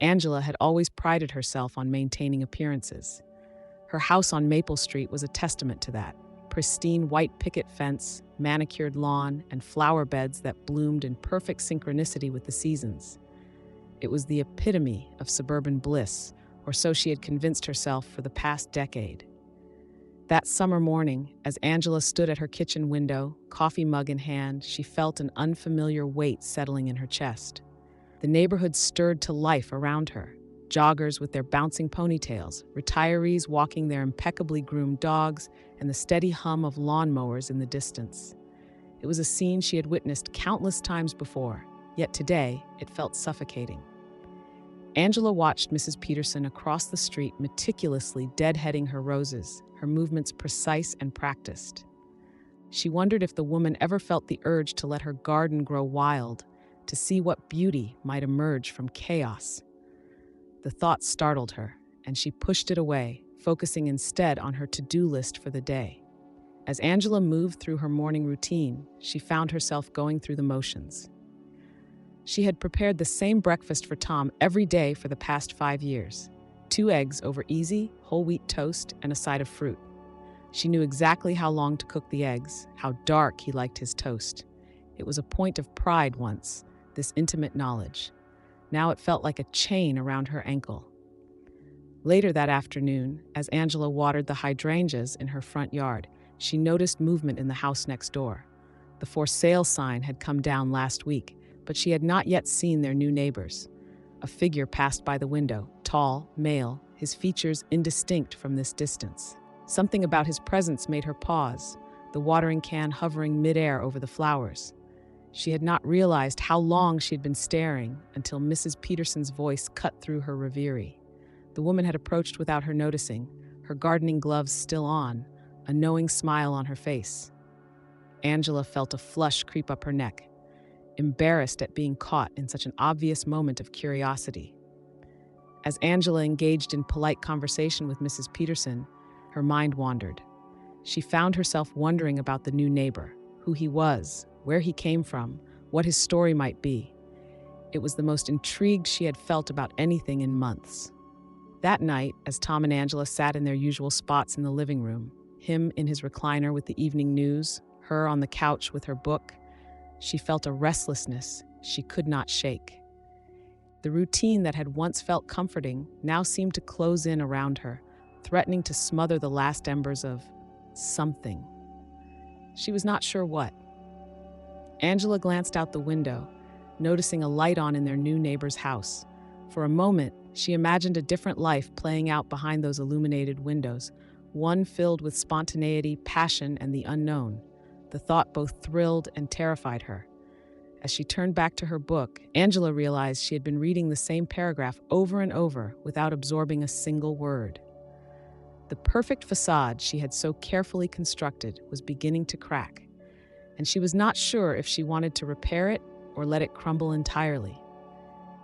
Angela had always prided herself on maintaining appearances. Her house on Maple Street was a testament to that. Pristine white picket fence, manicured lawn, and flower beds that bloomed in perfect synchronicity with the seasons. It was the epitome of suburban bliss, or so she had convinced herself for the past decade. That summer morning, as Angela stood at her kitchen window, coffee mug in hand, she felt an unfamiliar weight settling in her chest. The neighborhood stirred to life around her. Joggers with their bouncing ponytails, retirees walking their impeccably groomed dogs, and the steady hum of lawnmowers in the distance. It was a scene she had witnessed countless times before, yet today it felt suffocating. Angela watched Mrs. Peterson across the street meticulously deadheading her roses, her movements precise and practiced. She wondered if the woman ever felt the urge to let her garden grow wild, to see what beauty might emerge from chaos. The thought startled her, and she pushed it away, focusing instead on her to-do list for the day. As Angela moved through her morning routine, she found herself going through the motions. She had prepared the same breakfast for Tom every day for the past 5 years. 2 eggs over easy, whole wheat toast, and a side of fruit. She knew exactly how long to cook the eggs, how dark he liked his toast. It was a point of pride once, this intimate knowledge. Now it felt like a chain around her ankle. Later that afternoon, as Angela watered the hydrangeas in her front yard, she noticed movement in the house next door. The for sale sign had come down last week, but she had not yet seen their new neighbors. A figure passed by the window, tall, male, his features indistinct from this distance. Something about his presence made her pause, the watering can hovering midair over the flowers. She had not realized how long she had been staring until Mrs. Peterson's voice cut through her reverie. The woman had approached without her noticing, her gardening gloves still on, a knowing smile on her face. Angela felt a flush creep up her neck, embarrassed at being caught in such an obvious moment of curiosity. As Angela engaged in polite conversation with Mrs. Peterson, her mind wandered. She found herself wondering about the new neighbor, who he was, where he came from, what his story might be. It was the most intrigued she had felt about anything in months. That night, as Tom and Angela sat in their usual spots in the living room, him in his recliner with the evening news, her on the couch with her book, she felt a restlessness she could not shake. The routine that had once felt comforting now seemed to close in around her, threatening to smother the last embers of something. She was not sure what. Angela glanced out the window, noticing a light on in their new neighbor's house. For a moment, she imagined a different life playing out behind those illuminated windows, one filled with spontaneity, passion, and the unknown. The thought both thrilled and terrified her. As she turned back to her book, Angela realized she had been reading the same paragraph over and over without absorbing a single word. The perfect facade she had so carefully constructed was beginning to crack, and she was not sure if she wanted to repair it or let it crumble entirely.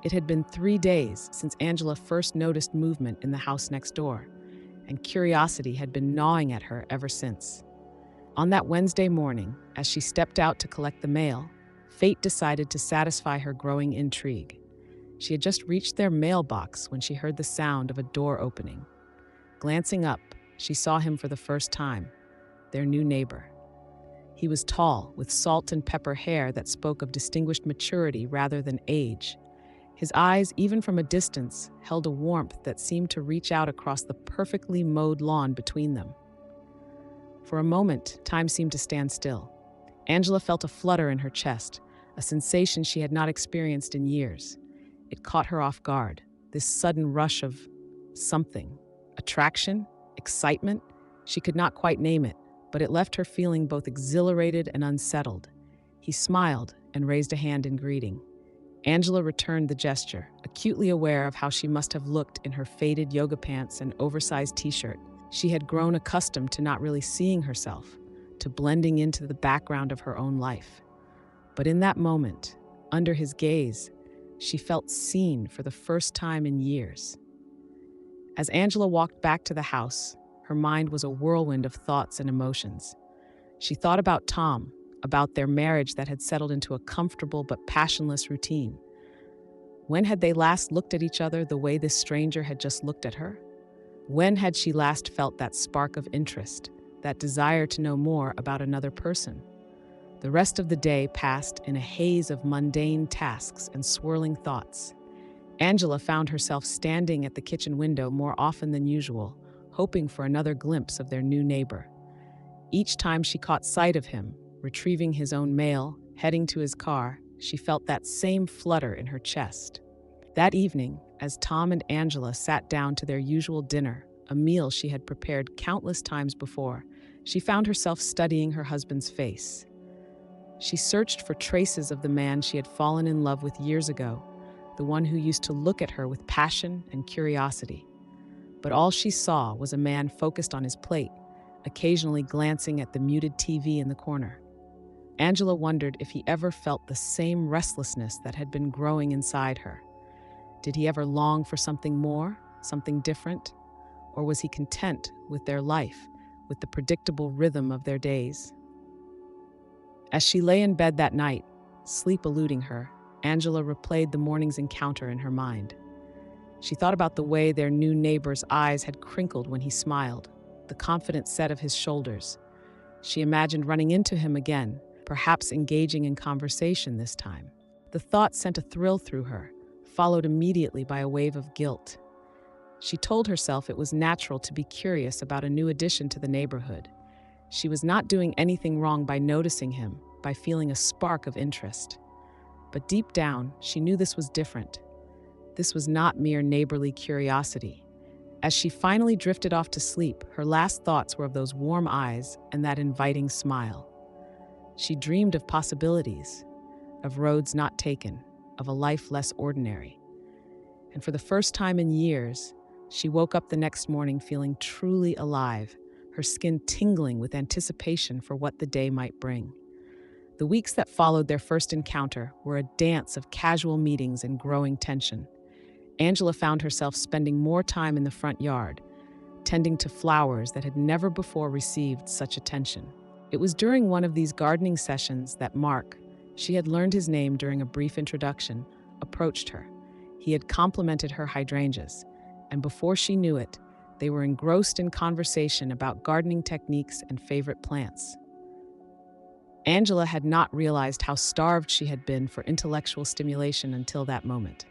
It had been 3 days since Angela first noticed movement in the house next door, and curiosity had been gnawing at her ever since. On that Wednesday morning, as she stepped out to collect the mail, fate decided to satisfy her growing intrigue. She had just reached their mailbox when she heard the sound of a door opening. Glancing up, she saw him for the first time, their new neighbor. He was tall, with salt and pepper hair that spoke of distinguished maturity rather than age. His eyes, even from a distance, held a warmth that seemed to reach out across the perfectly mowed lawn between them. For a moment, time seemed to stand still. Angela felt a flutter in her chest, a sensation she had not experienced in years. It caught her off guard, this sudden rush of something. Attraction? Excitement? She could not quite name it, but it left her feeling both exhilarated and unsettled. He smiled and raised a hand in greeting. Angela returned the gesture, acutely aware of how she must have looked in her faded yoga pants and oversized t-shirt. She had grown accustomed to not really seeing herself, to blending into the background of her own life. But in that moment, under his gaze, she felt seen for the first time in years. As Angela walked back to the house, her mind was a whirlwind of thoughts and emotions. She thought about Tom, about their marriage that had settled into a comfortable but passionless routine. When had they last looked at each other the way this stranger had just looked at her? When had she last felt that spark of interest, that desire to know more about another person? The rest of the day passed in a haze of mundane tasks and swirling thoughts. Angela found herself standing at the kitchen window more often than usual, hoping for another glimpse of their new neighbor. Each time she caught sight of him, retrieving his own mail, heading to his car, she felt that same flutter in her chest. That evening, as Tom and Angela sat down to their usual dinner, a meal she had prepared countless times before, she found herself studying her husband's face. She searched for traces of the man she had fallen in love with years ago, the one who used to look at her with passion and curiosity. But all she saw was a man focused on his plate, occasionally glancing at the muted TV in the corner. Angela wondered if he ever felt the same restlessness that had been growing inside her. Did he ever long for something more, something different? Or was he content with their life, with the predictable rhythm of their days? As she lay in bed that night, sleep eluding her, Angela replayed the morning's encounter in her mind. She thought about the way their new neighbor's eyes had crinkled when he smiled, the confident set of his shoulders. She imagined running into him again, perhaps engaging in conversation this time. The thought sent a thrill through her, followed immediately by a wave of guilt. She told herself it was natural to be curious about a new addition to the neighborhood. She was not doing anything wrong by noticing him, by feeling a spark of interest. But deep down, she knew this was different. This was not mere neighborly curiosity. As she finally drifted off to sleep, her last thoughts were of those warm eyes and that inviting smile. She dreamed of possibilities, of roads not taken, of a life less ordinary. And for the first time in years, she woke up the next morning feeling truly alive, her skin tingling with anticipation for what the day might bring. The weeks that followed their first encounter were a dance of casual meetings and growing tension. Angela found herself spending more time in the front yard, tending to flowers that had never before received such attention. It was during one of these gardening sessions that Mark, she had learned his name during a brief introduction, approached her. He had complimented her hydrangeas, and before she knew it, they were engrossed in conversation about gardening techniques and favorite plants. Angela had not realized how starved she had been for intellectual stimulation until that moment.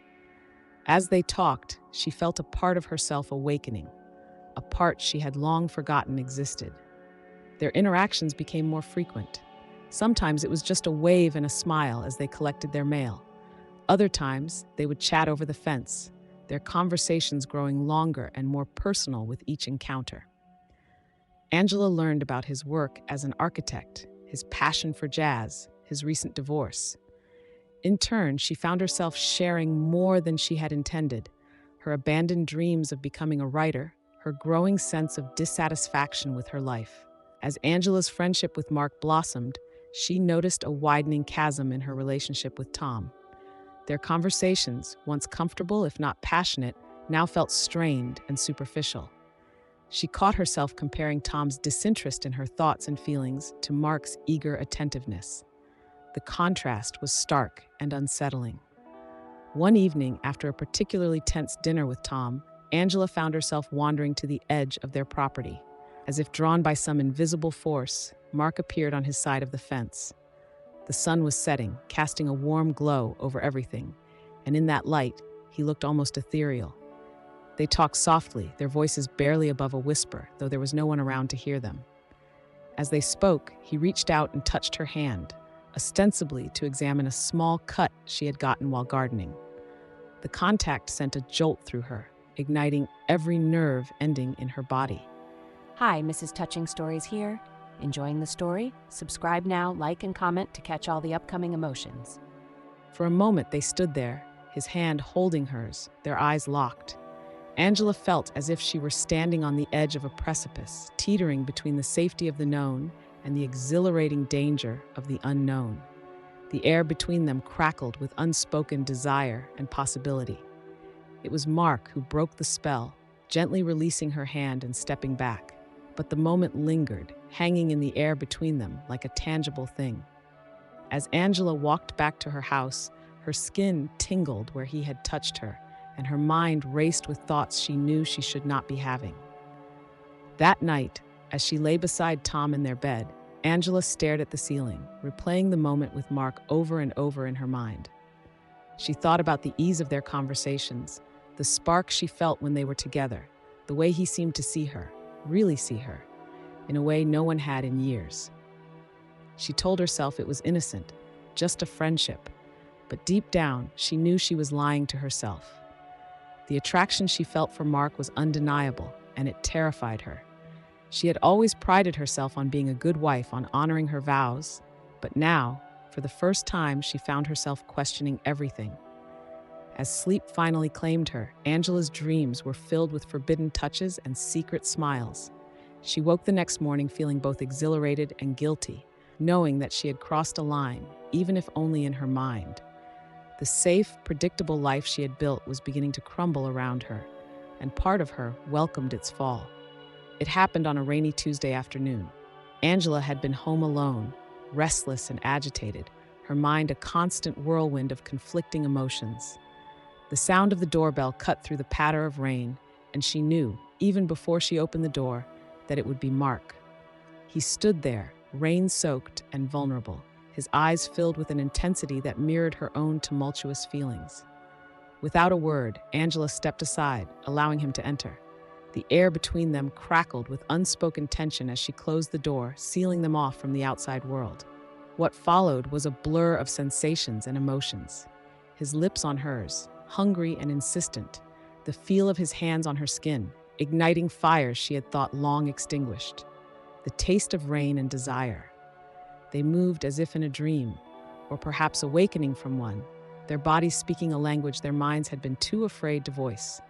As they talked, she felt a part of herself awakening, a part she had long forgotten existed. Their interactions became more frequent. Sometimes it was just a wave and a smile as they collected their mail. Other times, they would chat over the fence, their conversations growing longer and more personal with each encounter. Angela learned about his work as an architect, his passion for jazz, his recent divorce. In turn, she found herself sharing more than she had intended, her abandoned dreams of becoming a writer, her growing sense of dissatisfaction with her life. As Angela's friendship with Mark blossomed, she noticed a widening chasm in her relationship with Tom. Their conversations, once comfortable if not passionate, now felt strained and superficial. She caught herself comparing Tom's disinterest in her thoughts and feelings to Mark's eager attentiveness. The contrast was stark and unsettling. One evening, after a particularly tense dinner with Tom, Angela found herself wandering to the edge of their property. As if drawn by some invisible force, Mark appeared on his side of the fence. The sun was setting, casting a warm glow over everything, and in that light, he looked almost ethereal. They talked softly, their voices barely above a whisper, though there was no one around to hear them. As they spoke, he reached out and touched her hand, ostensibly to examine a small cut she had gotten while gardening. The contact sent a jolt through her, igniting every nerve ending in her body. Hi, Mrs. Touching Stories here. Enjoying the story? Subscribe now, like, and comment to catch all the upcoming emotions. For a moment they stood there, his hand holding hers, their eyes locked. Angela felt as if she were standing on the edge of a precipice, teetering between the safety of the known and the exhilarating danger of the unknown. The air between them crackled with unspoken desire and possibility. It was Mark who broke the spell, gently releasing her hand and stepping back. But the moment lingered, hanging in the air between them like a tangible thing. As Angela walked back to her house, Her skin tingled where he had touched her, and her mind raced with thoughts she knew she should not be having. That night, as she lay beside Tom in their bed, Angela stared at the ceiling, replaying the moment with Mark over and over in her mind. She thought about the ease of their conversations, the spark she felt when they were together, the way he seemed to see her, really see her, in a way no one had in years. She told herself it was innocent, just a friendship, but deep down, she knew she was lying to herself. The attraction she felt for Mark was undeniable, and it terrified her. She had always prided herself on being a good wife, on honoring her vows, but now, for the first time, she found herself questioning everything. As sleep finally claimed her, Angela's dreams were filled with forbidden touches and secret smiles. She woke the next morning feeling both exhilarated and guilty, knowing that she had crossed a line, even if only in her mind. The safe, predictable life she had built was beginning to crumble around her, and part of her welcomed its fall. It happened on a rainy Tuesday afternoon. Angela had been home alone, restless and agitated, her mind a constant whirlwind of conflicting emotions. The sound of the doorbell cut through the patter of rain, and she knew, even before she opened the door, that it would be Mark. He stood there, rain-soaked and vulnerable, his eyes filled with an intensity that mirrored her own tumultuous feelings. Without a word, Angela stepped aside, allowing him to enter. The air between them crackled with unspoken tension as she closed the door, sealing them off from the outside world. What followed was a blur of sensations and emotions. His lips on hers, hungry and insistent, the feel of his hands on her skin, igniting fires she had thought long extinguished. The taste of rain and desire. They moved as if in a dream, or perhaps awakening from one, their bodies speaking a language their minds had been too afraid to voice.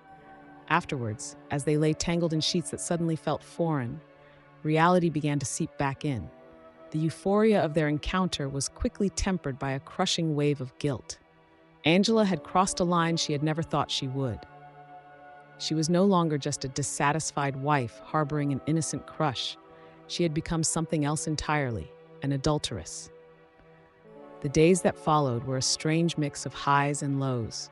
Afterwards, as they lay tangled in sheets that suddenly felt foreign, reality began to seep back in. The euphoria of their encounter was quickly tempered by a crushing wave of guilt. Angela had crossed a line she had never thought she would. She was no longer just a dissatisfied wife harboring an innocent crush. She had become something else entirely, an adulteress. The days that followed were a strange mix of highs and lows.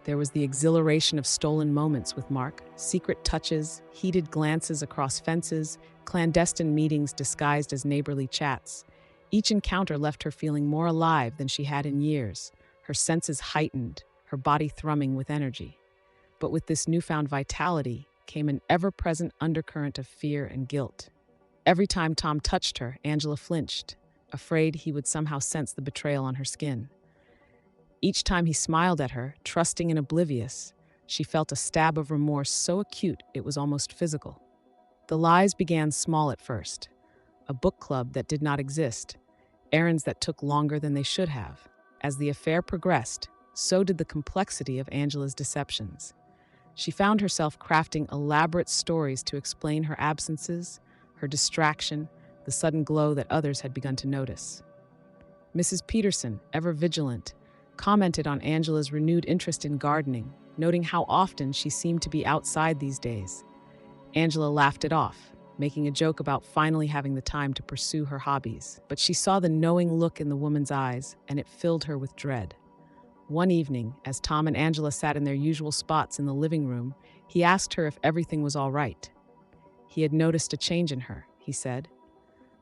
There was the exhilaration of stolen moments with Mark, secret touches, heated glances across fences, clandestine meetings disguised as neighborly chats. Each encounter left her feeling more alive than she had in years, her senses heightened, her body thrumming with energy. But with this newfound vitality came an ever-present undercurrent of fear and guilt. Every time Tom touched her, Angela flinched, afraid he would somehow sense the betrayal on her skin. Each time he smiled at her, trusting and oblivious, she felt a stab of remorse so acute it was almost physical. The lies began small at first. A book club that did not exist, errands that took longer than they should have. As the affair progressed, so did the complexity of Angela's deceptions. She found herself crafting elaborate stories to explain her absences, her distraction, the sudden glow that others had begun to notice. Mrs. Peterson, ever vigilant, commented on Angela's renewed interest in gardening, noting how often she seemed to be outside these days. Angela laughed it off, making a joke about finally having the time to pursue her hobbies, but she saw the knowing look in the woman's eyes, and it filled her with dread. One evening, as Tom and Angela sat in their usual spots in the living room, he asked her if everything was all right. He had noticed a change in her, he said.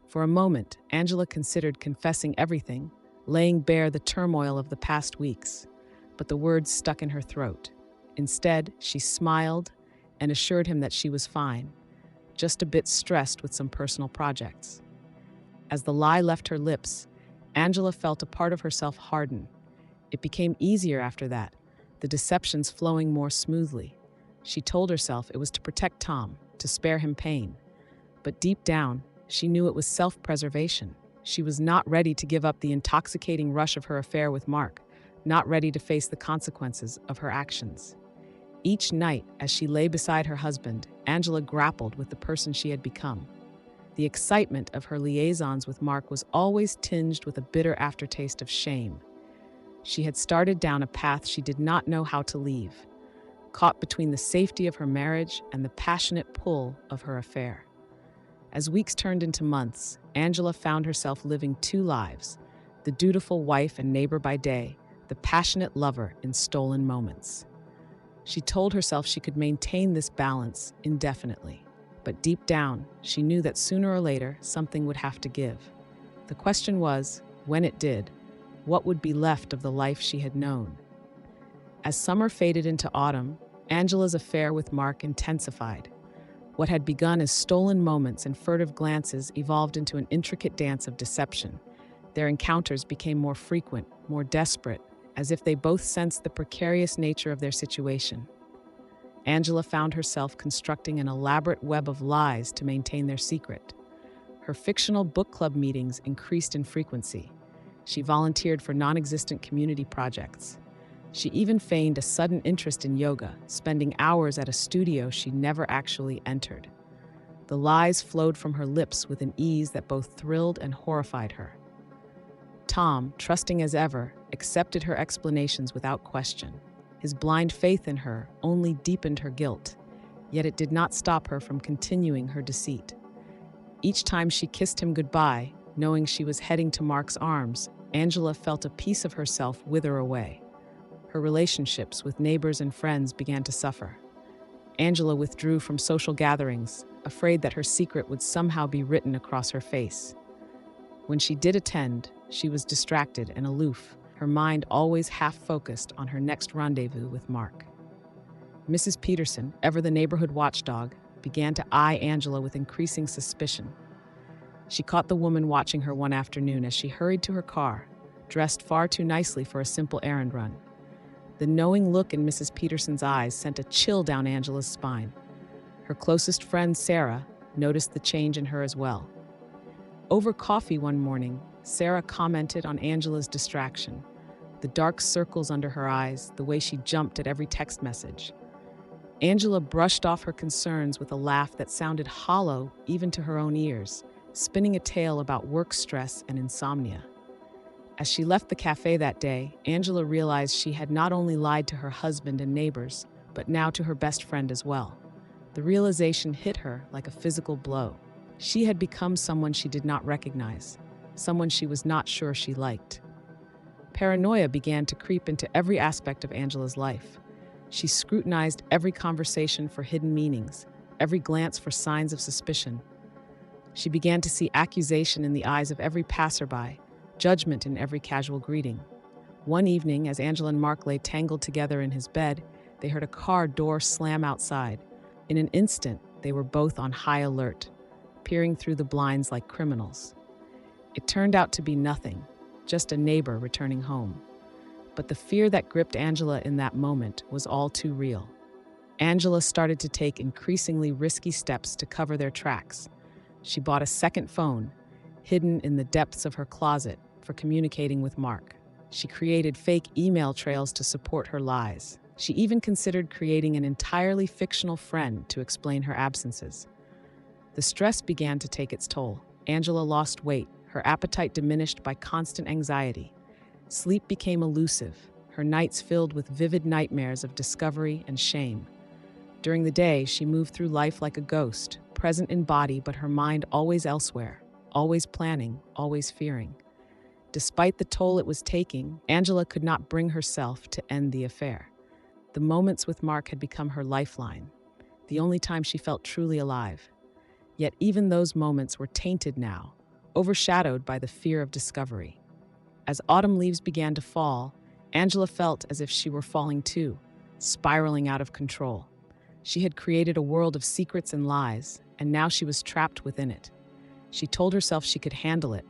For a moment, Angela considered confessing everything, laying bare the turmoil of the past weeks, but the words stuck in her throat. Instead, she smiled and assured him that she was fine, just a bit stressed with some personal projects. As the lie left her lips, Angela felt a part of herself harden. It became easier after that, the deceptions flowing more smoothly. She told herself it was to protect Tom, to spare him pain. But deep down, she knew it was self-preservation. She was not ready to give up the intoxicating rush of her affair with Mark, not ready to face the consequences of her actions. Each night, as she lay beside her husband, Angela grappled with the person she had become. The excitement of her liaisons with Mark was always tinged with a bitter aftertaste of shame. She had started down a path she did not know how to leave, caught between the safety of her marriage and the passionate pull of her affair. As weeks turned into months, Angela found herself living two lives, the dutiful wife and neighbor by day, the passionate lover in stolen moments. She told herself she could maintain this balance indefinitely. But deep down, she knew that sooner or later, something would have to give. The question was, when it did, what would be left of the life she had known? As summer faded into autumn, Angela's affair with Mark intensified. What had begun as stolen moments and furtive glances evolved into an intricate dance of deception. Their encounters became more frequent, more desperate, as if they both sensed the precarious nature of their situation. Angela found herself constructing an elaborate web of lies to maintain their secret. Her fictional book club meetings increased in frequency. She volunteered for non-existent community projects. She even feigned a sudden interest in yoga, spending hours at a studio she never actually entered. The lies flowed from her lips with an ease that both thrilled and horrified her. Tom, trusting as ever, accepted her explanations without question. His blind faith in her only deepened her guilt, yet it did not stop her from continuing her deceit. Each time she kissed him goodbye, knowing she was heading to Mark's arms, Angela felt a piece of herself wither away. Her relationships with neighbors and friends began to suffer. Angela withdrew from social gatherings, afraid that her secret would somehow be written across her face. When she did attend, she was distracted and aloof, her mind always half-focused on her next rendezvous with Mark. Mrs. Peterson, ever the neighborhood watchdog, began to eye Angela with increasing suspicion. She caught the woman watching her one afternoon as she hurried to her car, dressed far too nicely for a simple errand run. The knowing look in Mrs. Peterson's eyes sent a chill down Angela's spine. Her closest friend, Sarah, noticed the change in her as well. Over coffee one morning, Sarah commented on Angela's distraction, the dark circles under her eyes, the way she jumped at every text message. Angela brushed off her concerns with a laugh that sounded hollow even to her own ears, spinning a tale about work stress and insomnia. As she left the cafe that day, Angela realized she had not only lied to her husband and neighbors, but now to her best friend as well. The realization hit her like a physical blow. She had become someone she did not recognize, someone she was not sure she liked. Paranoia began to creep into every aspect of Angela's life. She scrutinized every conversation for hidden meanings, every glance for signs of suspicion. She began to see accusation in the eyes of every passerby, judgment in every casual greeting. One evening, as Angela and Mark lay tangled together in his bed, they heard a car door slam outside. In an instant, they were both on high alert, peering through the blinds like criminals. It turned out to be nothing, just a neighbor returning home. But the fear that gripped Angela in that moment was all too real. Angela started to take increasingly risky steps to cover their tracks. She bought a second phone, hidden in the depths of her closet, for communicating with Mark. She created fake email trails to support her lies. She even considered creating an entirely fictional friend to explain her absences. The stress began to take its toll. Angela lost weight, her appetite diminished by constant anxiety. Sleep became elusive, her nights filled with vivid nightmares of discovery and shame. During the day, she moved through life like a ghost, present in body but her mind always elsewhere, always planning, always fearing. Despite the toll it was taking, Angela could not bring herself to end the affair. The moments with Mark had become her lifeline, the only time she felt truly alive. Yet even those moments were tainted now, overshadowed by the fear of discovery. As autumn leaves began to fall, Angela felt as if she were falling too, spiraling out of control. She had created a world of secrets and lies, and now she was trapped within it. She told herself she could handle it,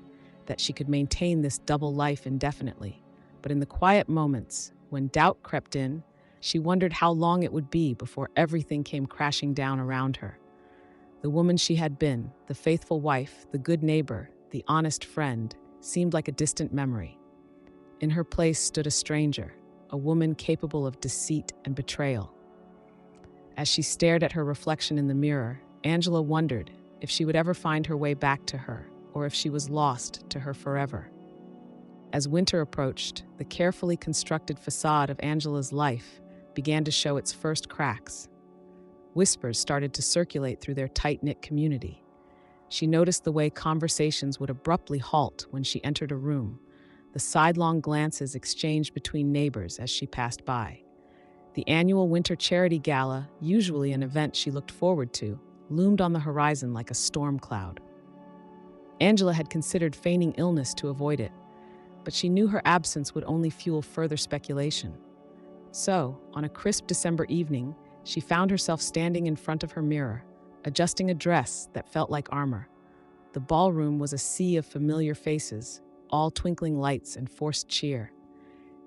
that she could maintain this double life indefinitely. But in the quiet moments, when doubt crept in, she wondered how long it would be before everything came crashing down around her. The woman she had been, the faithful wife, the good neighbor, the honest friend, seemed like a distant memory. In her place stood a stranger, a woman capable of deceit and betrayal. As she stared at her reflection in the mirror, Angela wondered if she would ever find her way back to her, or if she was lost to her forever. As winter approached, the carefully constructed facade of Angela's life began to show its first cracks. Whispers started to circulate through their tight-knit community. She noticed the way conversations would abruptly halt when she entered a room, the sidelong glances exchanged between neighbors as she passed by. The annual winter charity gala, usually an event she looked forward to, loomed on the horizon like a storm cloud. Angela had considered feigning illness to avoid it, but she knew her absence would only fuel further speculation. So, on a crisp December evening, she found herself standing in front of her mirror, adjusting a dress that felt like armor. The ballroom was a sea of familiar faces, all twinkling lights and forced cheer.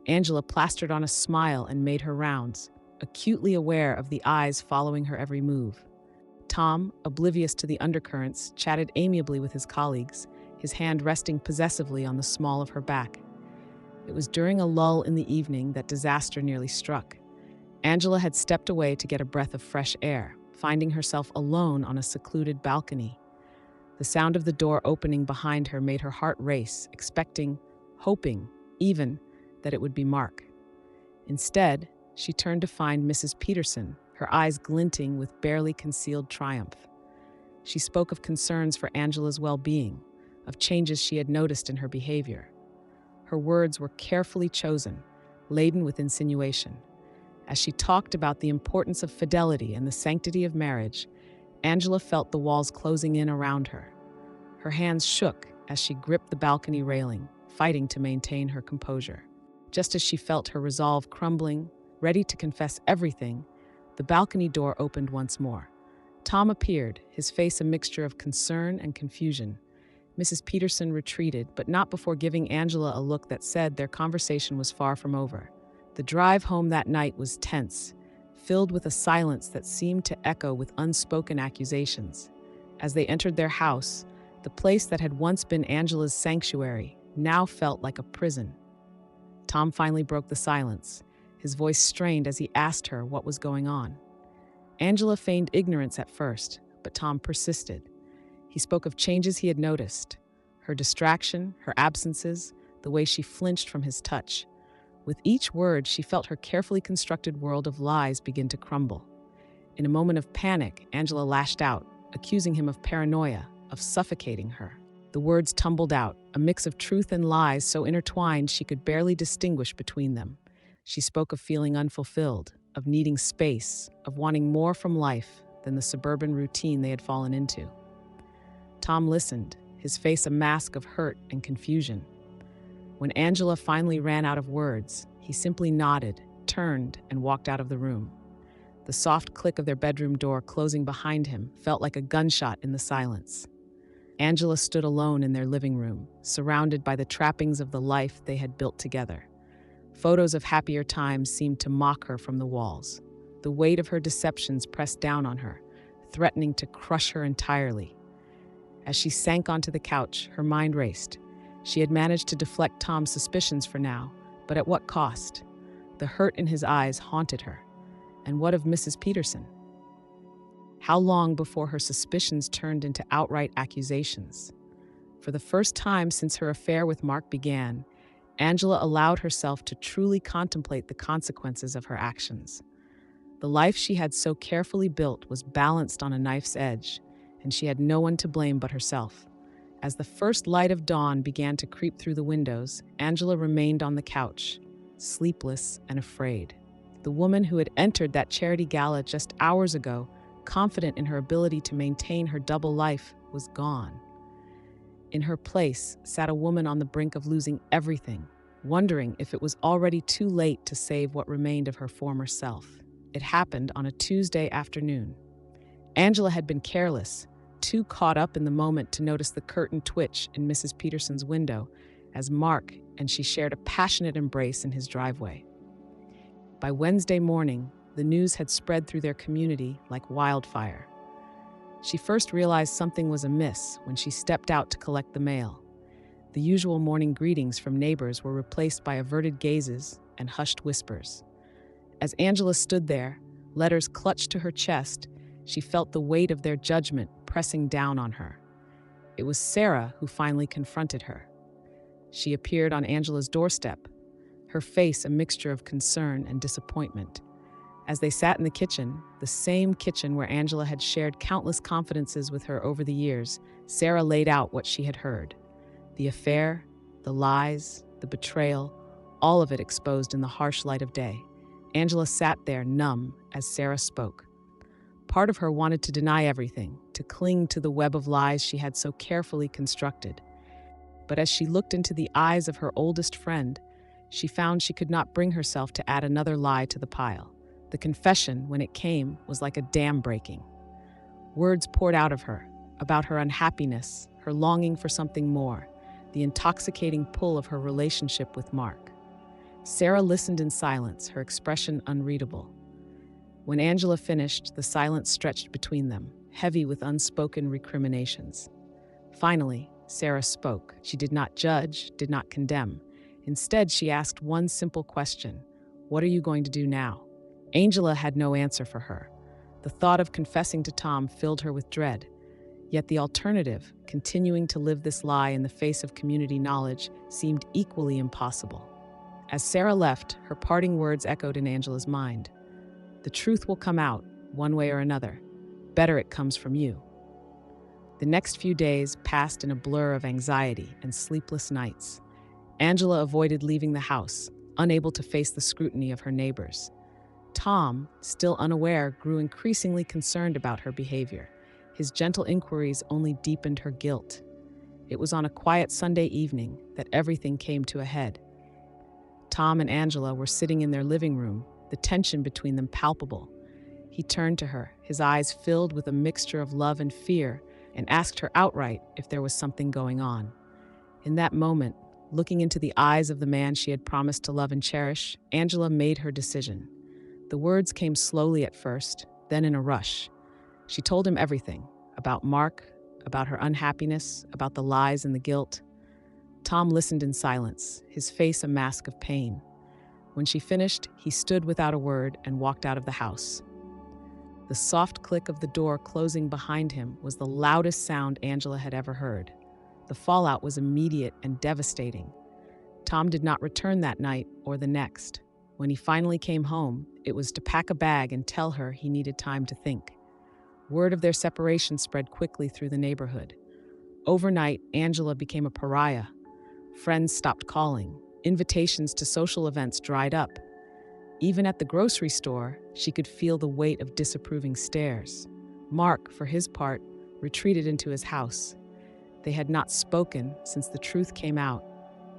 Angela plastered on a smile and made her rounds, acutely aware of the eyes following her every move. Tom, oblivious to the undercurrents, chatted amiably with his colleagues, his hand resting possessively on the small of her back. It was during a lull in the evening that disaster nearly struck. Angela had stepped away to get a breath of fresh air, finding herself alone on a secluded balcony. The sound of the door opening behind her made her heart race, expecting, hoping, even, that it would be Mark. Instead, she turned to find Mrs. Peterson, her eyes glinting with barely concealed triumph. She spoke of concerns for Angela's well-being, of changes she had noticed in her behavior. Her words were carefully chosen, laden with insinuation. As she talked about the importance of fidelity and the sanctity of marriage, Angela felt the walls closing in around her. Her hands shook as she gripped the balcony railing, fighting to maintain her composure. Just as she felt her resolve crumbling, ready to confess everything, the balcony door opened once more. Tom appeared, his face a mixture of concern and confusion. Mrs. Peterson retreated, but not before giving Angela a look that said their conversation was far from over. The drive home that night was tense, filled with a silence that seemed to echo with unspoken accusations. As they entered their house, the place that had once been Angela's sanctuary now felt like a prison. Tom finally broke the silence, his voice strained as he asked her what was going on. Angela feigned ignorance at first, but Tom persisted. He spoke of changes he had noticed, her distraction, her absences, the way she flinched from his touch. With each word, she felt her carefully constructed world of lies begin to crumble. In a moment of panic, Angela lashed out, accusing him of paranoia, of suffocating her. The words tumbled out, a mix of truth and lies so intertwined she could barely distinguish between them. She spoke of feeling unfulfilled, of needing space, of wanting more from life than the suburban routine they had fallen into. Tom listened, his face a mask of hurt and confusion. When Angela finally ran out of words, he simply nodded, turned, and walked out of the room. The soft click of their bedroom door closing behind him felt like a gunshot in the silence. Angela stood alone in their living room, surrounded by the trappings of the life they had built together. Photos of happier times seemed to mock her from the walls. The weight of her deceptions pressed down on her, threatening to crush her entirely. As she sank onto the couch, her mind raced. She had managed to deflect Tom's suspicions for now, but at what cost? The hurt in his eyes haunted her. And what of Mrs. Peterson? How long before her suspicions turned into outright accusations? For the first time since her affair with Mark began, Angela allowed herself to truly contemplate the consequences of her actions. The life she had so carefully built was balanced on a knife's edge, and she had no one to blame but herself. As the first light of dawn began to creep through the windows, Angela remained on the couch, sleepless and afraid. The woman who had entered that charity gala just hours ago, confident in her ability to maintain her double life, was gone. In her place sat a woman on the brink of losing everything, wondering if it was already too late to save what remained of her former self. It happened on a Tuesday afternoon. Angela had been careless, too caught up in the moment to notice the curtain twitch in Mrs. Peterson's window as Mark and she shared a passionate embrace in his driveway. By Wednesday morning, the news had spread through their community like wildfire. She first realized something was amiss when she stepped out to collect the mail. The usual morning greetings from neighbors were replaced by averted gazes and hushed whispers. As Angela stood there, letters clutched to her chest, she felt the weight of their judgment pressing down on her. It was Sarah who finally confronted her. She appeared on Angela's doorstep, her face a mixture of concern and disappointment. As they sat in the kitchen, the same kitchen where Angela had shared countless confidences with her over the years, Sarah laid out what she had heard. The affair, the lies, the betrayal, all of it exposed in the harsh light of day. Angela sat there, numb, as Sarah spoke. Part of her wanted to deny everything, to cling to the web of lies she had so carefully constructed. But as she looked into the eyes of her oldest friend, she found she could not bring herself to add another lie to the pile. The confession, when it came, was like a dam breaking. Words poured out of her, about her unhappiness, her longing for something more, the intoxicating pull of her relationship with Mark. Sarah listened in silence, her expression unreadable. When Angela finished, the silence stretched between them, heavy with unspoken recriminations. Finally, Sarah spoke. She did not judge, did not condemn. Instead, she asked one simple question: "What are you going to do now?" Angela had no answer for her. The thought of confessing to Tom filled her with dread. Yet the alternative, continuing to live this lie in the face of community knowledge, seemed equally impossible. As Sarah left, her parting words echoed in Angela's mind. "The truth will come out, one way or another. Better it comes from you." The next few days passed in a blur of anxiety and sleepless nights. Angela avoided leaving the house, unable to face the scrutiny of her neighbors. Tom, still unaware, grew increasingly concerned about her behavior. His gentle inquiries only deepened her guilt. It was on a quiet Sunday evening that everything came to a head. Tom and Angela were sitting in their living room, the tension between them palpable. He turned to her, his eyes filled with a mixture of love and fear, and asked her outright if there was something going on. In that moment, looking into the eyes of the man she had promised to love and cherish, Angela made her decision. The words came slowly at first, then in a rush. She told him everything, about Mark, about her unhappiness, about the lies and the guilt. Tom listened in silence, his face a mask of pain. When she finished, he stood without a word and walked out of the house. The soft click of the door closing behind him was the loudest sound Angela had ever heard. The fallout was immediate and devastating. Tom did not return that night or the next. When he finally came home, it was to pack a bag and tell her he needed time to think. Word of their separation spread quickly through the neighborhood. Overnight, Angela became a pariah. Friends stopped calling. Invitations to social events dried up. Even at the grocery store, she could feel the weight of disapproving stares. Mark, for his part, retreated into his house. They had not spoken since the truth came out.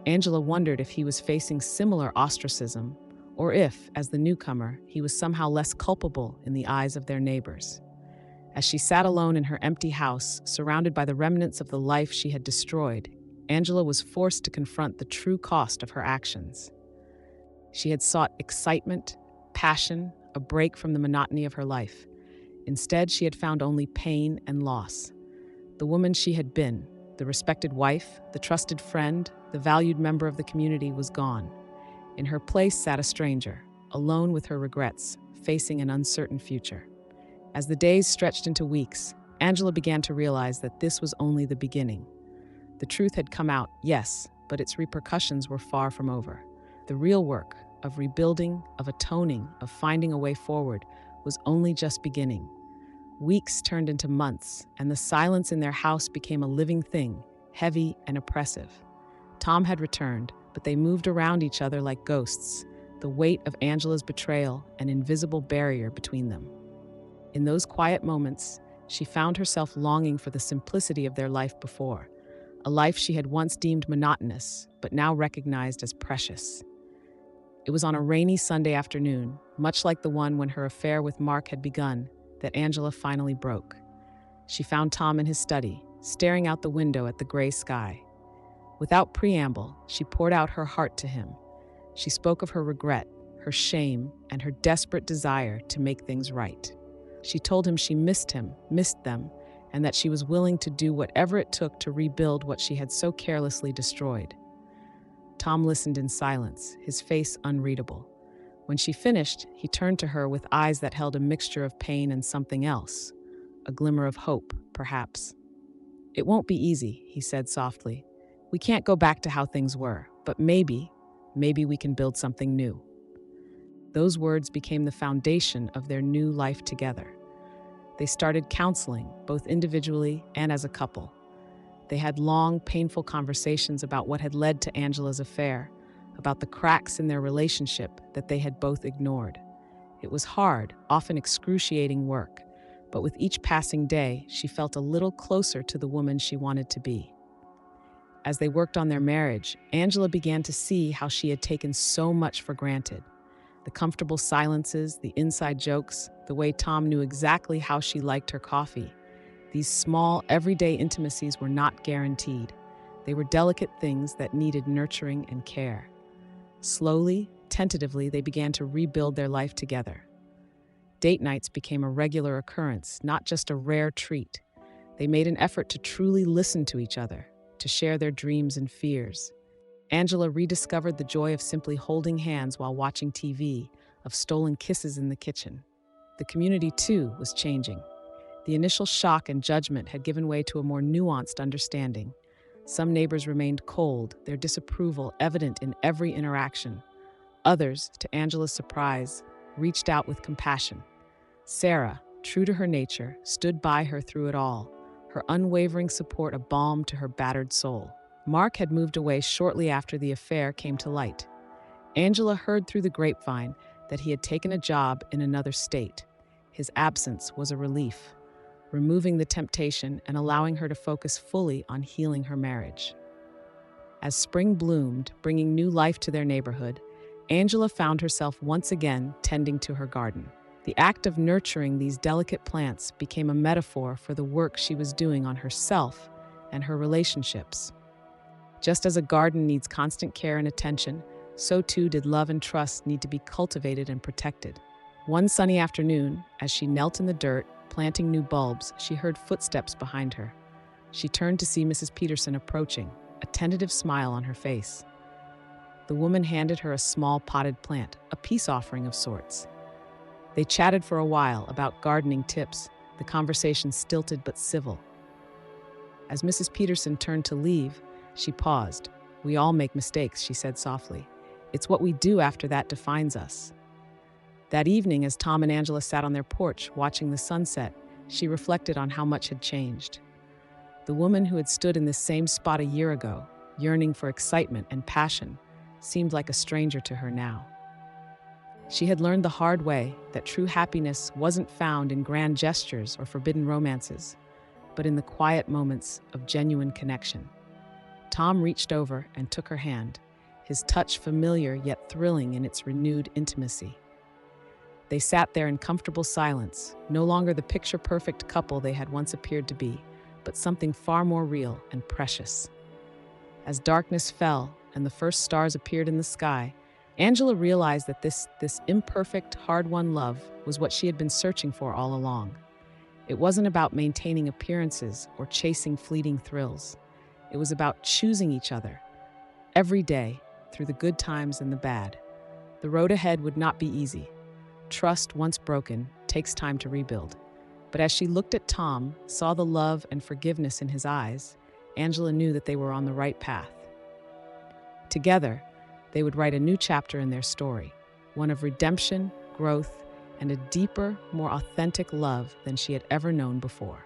Angela wondered if he was facing similar ostracism, or if, as the newcomer, he was somehow less culpable in the eyes of their neighbors. As she sat alone in her empty house, surrounded by the remnants of the life she had destroyed, Angela was forced to confront the true cost of her actions. She had sought excitement, passion, a break from the monotony of her life. Instead, she had found only pain and loss. The woman she had been, the respected wife, the trusted friend, the valued member of the community, was gone. In her place sat a stranger, alone with her regrets, facing an uncertain future. As the days stretched into weeks, Angela began to realize that this was only the beginning. The truth had come out, yes, but its repercussions were far from over. The real work of rebuilding, of atoning, of finding a way forward was only just beginning. Weeks turned into months, and the silence in their house became a living thing, heavy and oppressive. Tom had returned, but they moved around each other like ghosts, the weight of Angela's betrayal an invisible barrier between them. In those quiet moments, she found herself longing for the simplicity of their life before, a life she had once deemed monotonous, but now recognized as precious. It was on a rainy Sunday afternoon, much like the one when her affair with Mark had begun, that Angela finally broke. She found Tom in his study, staring out the window at the gray sky. Without preamble, she poured out her heart to him. She spoke of her regret, her shame, and her desperate desire to make things right. She told him she missed him, missed them, and that she was willing to do whatever it took to rebuild what she had so carelessly destroyed. Tom listened in silence, his face unreadable. When she finished, he turned to her with eyes that held a mixture of pain and something else, a glimmer of hope, perhaps. "It won't be easy," he said softly. "We can't go back to how things were, but maybe we can build something new." Those words became the foundation of their new life together. They started counseling, both individually and as a couple. They had long, painful conversations about what had led to Angela's affair, about the cracks in their relationship that they had both ignored. It was hard, often excruciating work, but with each passing day, she felt a little closer to the woman she wanted to be. As they worked on their marriage, Angela began to see how she had taken so much for granted. The comfortable silences, the inside jokes, the way Tom knew exactly how she liked her coffee. These small, everyday intimacies were not guaranteed. They were delicate things that needed nurturing and care. Slowly, tentatively, they began to rebuild their life together. Date nights became a regular occurrence, not just a rare treat. They made an effort to truly listen to each other, to share their dreams and fears. Angela rediscovered the joy of simply holding hands while watching TV, of stolen kisses in the kitchen. The community, too, was changing. The initial shock and judgment had given way to a more nuanced understanding. Some neighbors remained cold, their disapproval evident in every interaction. Others, to Angela's surprise, reached out with compassion. Sarah, true to her nature, stood by her through it all, her unwavering support a balm to her battered soul. Mark had moved away shortly after the affair came to light. Angela heard through the grapevine that he had taken a job in another state. His absence was a relief, removing the temptation and allowing her to focus fully on healing her marriage. As spring bloomed, bringing new life to their neighborhood, Angela found herself once again tending to her garden. The act of nurturing these delicate plants became a metaphor for the work she was doing on herself and her relationships. Just as a garden needs constant care and attention, so too did love and trust need to be cultivated and protected. One sunny afternoon, as she knelt in the dirt, planting new bulbs, she heard footsteps behind her. She turned to see Mrs. Peterson approaching, a tentative smile on her face. The woman handed her a small potted plant, a peace offering of sorts. They chatted for a while about gardening tips, the conversation stilted but civil. As Mrs. Peterson turned to leave, she paused. "We all make mistakes," she said softly. "It's what we do after that defines us." That evening, as Tom and Angela sat on their porch watching the sunset, she reflected on how much had changed. The woman who had stood in this same spot a year ago, yearning for excitement and passion, seemed like a stranger to her now. She had learned the hard way that true happiness wasn't found in grand gestures or forbidden romances, but in the quiet moments of genuine connection. Tom reached over and took her hand, his touch familiar yet thrilling in its renewed intimacy. They sat there in comfortable silence, no longer the picture-perfect couple they had once appeared to be, but something far more real and precious. As darkness fell and the first stars appeared in the sky, Angela realized that this imperfect, hard-won love was what she had been searching for all along. It wasn't about maintaining appearances or chasing fleeting thrills. It was about choosing each other, every day, through the good times and the bad. The road ahead would not be easy. Trust, once broken, takes time to rebuild. But as she looked at Tom, saw the love and forgiveness in his eyes, Angela knew that they were on the right path. Together, they would write a new chapter in their story, one of redemption, growth, and a deeper, more authentic love than she had ever known before.